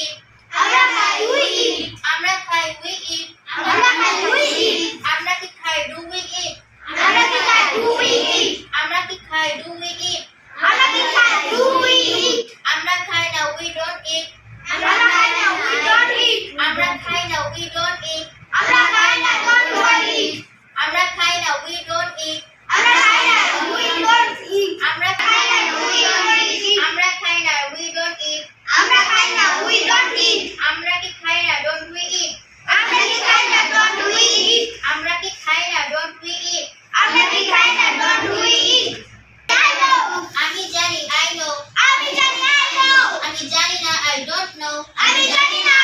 eat. আমরা খাই we eat. আমরা খাই we eat. আমরা খাই we eat. আমরা কি খাই do we eat. আমরা কি খাই do we eat. আমরা কি খাই do we eat. আমরা কি খাই do we eat. আমরা খাই না we don't eat. আমরা খাই না we don't eat. আমরা খাই না we don't eat. আমরা খাই না don't eat. আমরা খাই না we don't eat. আমরা খাই না we don't eat. আমরা খাই না we don't eat. আমরা খাই না we don't eat. আমরা খাই না we don't eat. আমরা কি খাই না don't we eat. আমরা কি খাই না don't we eat. আমরা কি খাই না don't we eat. আমরা কি খাই না don't we eat. I know. আমি জানি I know. আমি জানি I know. আমি জানি না I don't know. আমি জানি না